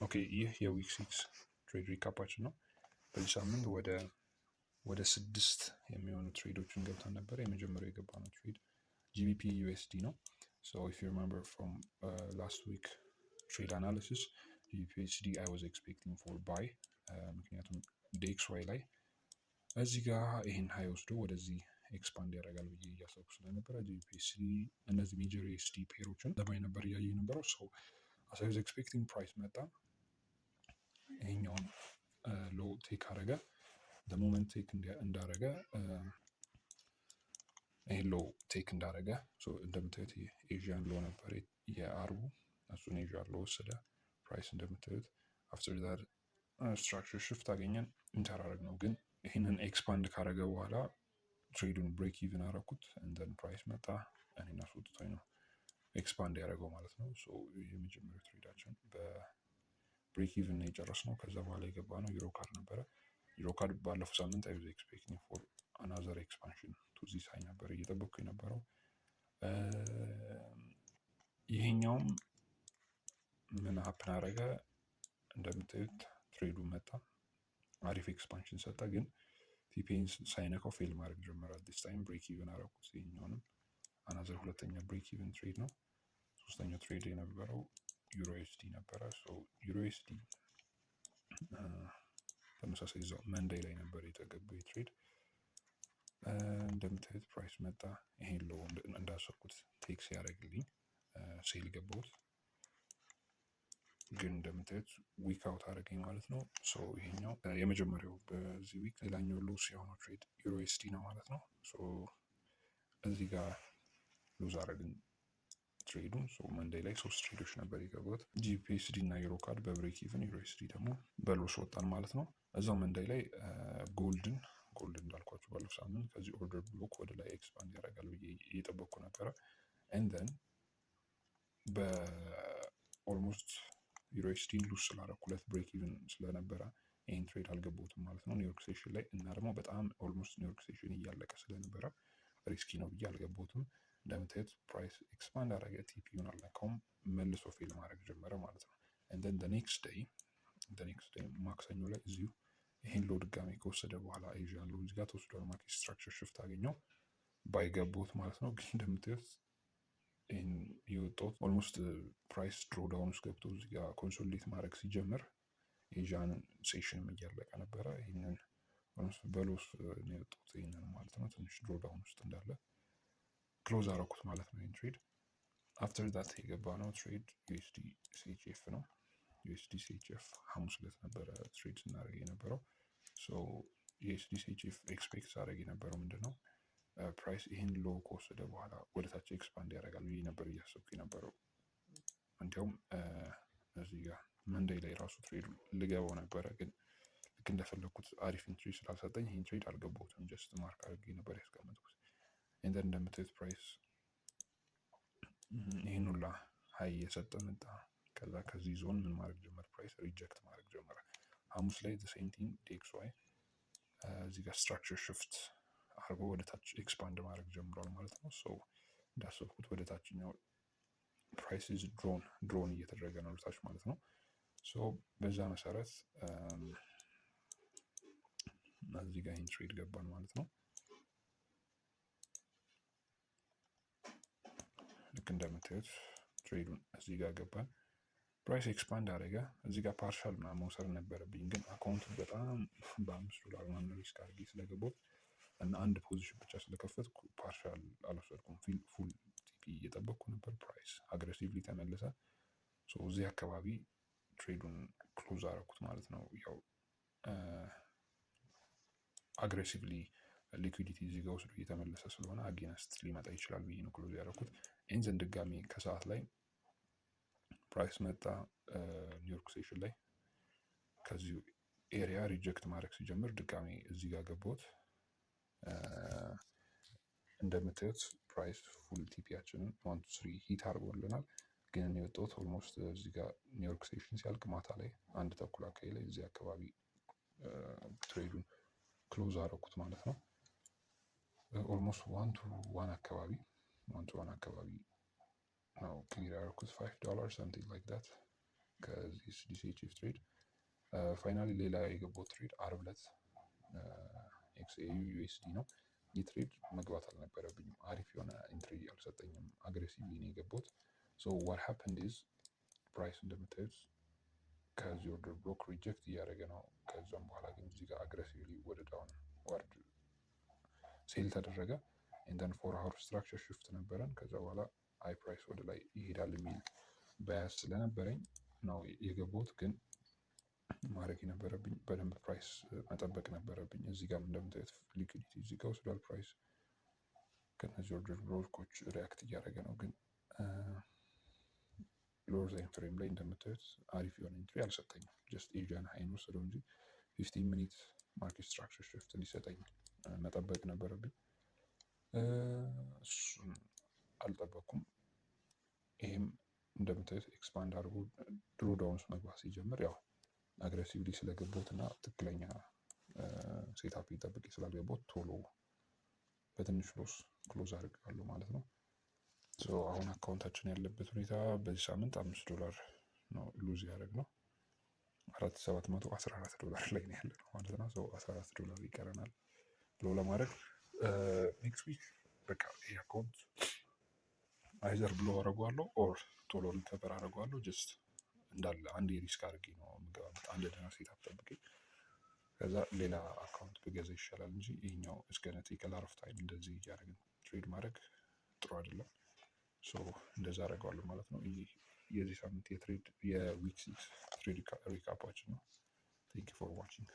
ኦኬ ይህ የዊክ 6 ትሬድ ሪካፓችን ነው። በዚህ ሳምንት ወደ 6 የሚሆኑ ትሬዶችን ገብተን ነበር። የመጀመሪያው የገባነው ትሬድ GBP USD ነው። So if you remember from last week trade analysis, GBP USD I was expecting for buy ምክንያቱም DXY ላይ እዚህ ጋር ይሄን ሃይ ወስዶ ወደዚህ ኤክስፓንድ ያደርጋል ብዬ እያሰብኩ ስለነበረ GBP USD እነዚህ ሜጀር USD ፔሮችን ለባይ ነበር እያየ ነበረው። So as I was expecting price መጣ። ይሄኛውን ሎ ቴክ አረገ። the moment ቴክ እንዳረገ ይሄ ሎ ቴክ እንዳረገ ሶ እንደምታዩት ኤዥያን ሎ ነበር የአርቡ እሱን ኤዥያን ሎ ወሰደ። ፕራይስ እንደምታዩት after that structure shift አገኘን ኢንተራረግ ነው። ግን ይሄንን ኤክስፓንድ ካረገ በኋላ ትሬዱን ብሬክ ኢቭን አረኩት and then ፕራይስ መጣ እኔና አስወጥቶኝ ነው ኤክስፓንድ ያደረገው ማለት ነው። ሶ የመጀመሪያው ትሬዳችን በብሬክ ኢቭን ነው የጨረስነው። ከዛ በኋላ የገባ ነው ዩሮ ካርድ ነበረ። ዩሮ ካርድ ባለፈው ሳምንት I was expecting for another expansion to this high ነበር እየጠበቅኩ የነበረው። ይሄኛውም ምን ሀፕን አረገ እንደምታዩት ትሬዱ መጣ አሪፍ ኤክስፓንሽን ሰጠ። ግን ቲፒን ሳይነካው ፌል ማድረግ ጀመረ። this time ብሬክ ኢቭን አረኩት። ይሄኛውንም አናዘር ሁለተኛ ብሬክ ኢቭን ትሬድ ነው። ሶስተኛው ትሬድ የነበረው ዩሮ ዩኤስዲ ነበረ። ሶ ዩሮ ዩኤስዲ ተመሳሳይ እዛው መንዴይ ላይ ነበር የተገባው ትሬድ። እንደምታዩት ፕራይስ መጣ። ይሄን ሎ እንዳሰብኩት ቴክስ ያደርግልኝ ሴል ገባሁት። ግን እንደምታዩት ዊክ አውት አደረገኝ ማለት ነው። ሶ ይሄኛው የመጀመሪያው በዚህ ዊክ። ሌላኛው ሎስ የሆነው ትሬድ ዩሮ ዩኤስዲ ነው ማለት ነው። ሶ እዚህ ጋር ሉዝ አደረግን ትሬዱን። ሶ መንዴይ ላይ 3 ትሬዶች ነበር የገቡት GBP USD እና ዩሮ ካርድ በብሬክ ኢቭን፣ ዩሮ ዩኤስዲ ደግሞ በሎስ ወጣን ማለት ነው። እዛው መንዴይ ላይ ጎልድ እንዳልኳችሁ ባለፈው ሳምንት ከዚህ ኦርደር ብሎክ ወደ ላይ ኤክስፓንድ ያደርጋል ብዬ እየጠበቅኩ ነበረ። and then በኦልሞስት ዩሮ ዩኤስዲ ሉዝ ስላደረኩለት ብሬክ ኢቭን ስለነበረ ይህን ትሬድ አልገባሁትም ማለት ነው ኒውዮርክ ሴሽን ላይ። እና ደግሞ በጣም ኦልሞስት ኒውዮርክ ሴሽን እያለቀ ስለነበረ ሪስኪ ነው ብዬ አልገባሁትም። እንደምታዩት ፕራይስ ኤክስፓንድ አደረገ። ቲፒውን አልነካውም፣ መልሶ ፌል ማድረግ ጀመረ ማለት ነው። and then the next day ማክሰኞ ላይ እዚሁ ይሄን ሎ ድጋሚ ከወሰደ በኋላ ኤዥያን ሎ እዚህ ጋር ተወስዷል። ማርኬት ስትራክቸር ሽፍት አገኘው ባይገቡት ማለት ነው። ግን እንደምታዩት ይሄን የወጣሁት ኦልሞስት ፕራይስ ድሮ ዳውን ውስጥ ገብቶ እዚህ ጋር ኮንሶሊዴት ማድረግ ሲጀምር ኤዥያን ሴሽንም እያለቀ ነበረ። ይሄንን ኦልሞስት በሎስ ነው የወጣሁት ይሄንን ማለት ነው። ትንሽ ድሮ ዳውን ውስጥ እንዳለ ክሎዝ አረኩት ማለት ነው። ይሄን ትሬድ አፍተር ዳት የገባ ነው ትሬድ ዩኤስዲ ሲኤችኤፍ ነው። ዩኤስዲ ሲኤችኤፍ ሐሙስ ዕለት ነበረ ትሬድ ስናደርግ የነበረው። ሶ ዩኤስዲ ሲኤችኤፍ ኤክስፔክት ሳደርግ የነበረው ምንድነው ፕራይስ ይሄን ሎ ከወሰደ በኋላ ወደታች ኤክስፓንድ ያደርጋል ብዬ ነበር እያሰብኩ የነበረው። እንዲያውም እዚህ ጋር መንዴይ ላይ ራሱ ትሬድ ልገባው ነበረ። ግን ልክ እንደፈለግኩት አሪፍ ኢንትሪ ስላልሰጠኝ ይሄን ትሬድ አልገባሁትም። ጀስት ማርክ አድርጌ ነበር ያስቀመጥኩት። እንደምታዩት ፕራይስ ይሄን ሁላ ሀይ እየሰጠ መጣ። ከዚህ ዞን ምን ማድረግ ጀመረ? ፕራይስ ሪጀክት ማድረግ ጀመረ። ሐሙስ ላይ the same thing DXY እዚህ ጋር ስትራክቸር ሽፍት አርጎ ወደ ታች ኤክስፓንድ ማድረግ ጀምሯል ማለት ነው። ሶ እንዳሰብኩት ወደ ታችኛው ፕራይስ ኢዝ ድሮን እየተደረገ ነው ታች ማለት ነው። ሶ በዛ መሰረት እዚህ ጋር ይሄን ትሬድ ገባን ማለት ነው። ልክ እንደምታዩት ትሬዱን እዚህ ጋር ገባን። ፕራይስ ኤክስፓንድ አደረገ። እዚህ ጋር ፓርሻል ምናምን መውሰድ ነበረብኝ። ግን አካውንቱ በጣም $5 ምናምን ሪስክ አድርጌ ስለገባሁት እና አንድ ፖዚሽን ብቻ ስለከፈትኩ ፓርሻል አልወሰድኩም። ፉል ቲፒ እየጠበቅኩ ነበር። ፕራይስ አግሬሲቭሊ ተመለሰ። ሶ እዚህ አካባቢ ትሬዱን ክሎዝ አደረኩት ማለት ነው። ያው አግሬሲቭሊ ሊኩዊዲቲ እዚህ ጋር ወስዶ እየተመለሰ ስለሆነ አጌንስት ሊመጣ ይችላል ብዬ ነው ክሎዝ ያደረኩት። ኢንዘን ድጋሚ ከሰዓት ላይ ፕራይስ መጣ ኒውዮርክ ሴሽን ላይ ከዚሁ ኤሪያ ሪጀክት ማድረግ ሲጀምር ድጋሚ እዚህ ጋር ገባሁት። እንደምታዩት ፕራይስ ፉል ቲፒያችንን 1 2 3 ሂት አድርጎልናል። ግን የወጣሁት ኦልሞስት እዚህ ጋር ኒውዮርክ ሴሽን ሲያልቅ ማታ ላይ 1:30 አካባቢ ላይ እዚህ አካባቢ ትሬዱን ክሎዝ አደረኩት ማለት ነው። ኦልሞስት 1 to 1 አካባቢ ነው ክሊር ያደረኩት $5 something like that ከዚህ ዲሲኤችኤፍ ትሬድ። ፋይናሊ ሌላ የገባው ትሬድ አርብ ዕለት ኤክስኤዩ ዩኤስዲ ነው። ይህ ትሬድ መግባት አልነበረብኝም። አሪፍ የሆነ ኢንትሪ አልሰጠኝም። አግሬሲቭሊ ነው የገባሁት። ሶ ዋት ሃፕንድ ኢዝ ፕራይስ እንደምታዩት ከዚህ ኦርደር ብሎክ ሪጀክት እያደረገ ነው። ከዛም በኋላ ግን እዚህ ጋር አግሬሲቭሊ ወደ ዳውን ዋርድ ሴል ተደረገ። ኤንደን 4 አወር ስትራክቸር ሽፍት ነበረን። ከዛ በኋላ አይ ፕራይስ ወደ ላይ ይሄዳል የሚል ባያስ ስለነበረኝ ነው የገባሁት። ግን ማድረግ የነበረብኝ በደንብ ፕራይስ መጠበቅ ነበረብኝ። እዚህ ጋር እንደምታዩት ሊኩዲቲ እዚህ ጋር ወስዷል። ፕራይስ ከነዚህ ኦርደር ብሎኮች ሪያክት እያደረገ ነው። ግን ሎወር ታይም ፍሬም ላይ እንደምታዩት አሪፍ የሆነ ኢንትሪ አልሰጠኝም። ጀስት ኤዥያን ሃይን ወሰደው እንጂ 15 ሚኒት ማርኬት ስትራክቸር ሽፍት እንዲሰጠኝ መጠበቅ ነበረብኝ። እሱን አልጠበቅኩም። ይሄም እንደምታዩት ኤክስፓንድ አድርጎ ድሮ ዳውንስ መግባት ሲጀምር ያው አግሬሲቭሊ ስለገባሁት እና ትክክለኛ ሴታፕ ጠብቄ ስላልገባሁት ቶሎ በትንሽ ሎስ ክሎዝ አድርጋለሁ ማለት ነው። አሁን አካውንታችን ያለበት ሁኔታ በዚህ ሳምንት $5 ነው ሉዝ ያደረግነው። $4714 ላይ ነው ያለነው ማለት ነው። $14 ይቀረናል ብሎ ለማድረግ ኔክስት ዊክ በቃ ይህ አካውንት አይዘር ብሎ አደርገዋለሁ ኦር ቶሎ ሪከቨር አደርገዋለሁ። ጀስት እንዳለ አንድ የሪስክ አድርጌ ነው የምገባበት። አንድ ደህና ሴታፕ ጠብቄ ከዛ ሌላ አካውንት ብገዛ ይሻላል እንጂ ይሄኛው እስከነ ቴክ አ ሎት ኦፍ ታይም እንደዚህ እያደረግን ትሬድ ማድረግ ጥሩ አይደለም። እንደዛ አደርገዋለሁ ማለት ነው። የዚህ ሳምንት የዊክ 6 ትሬድ ሪካፓችን ነው። ቴንክ ዩ ፎር ዋቺንግ።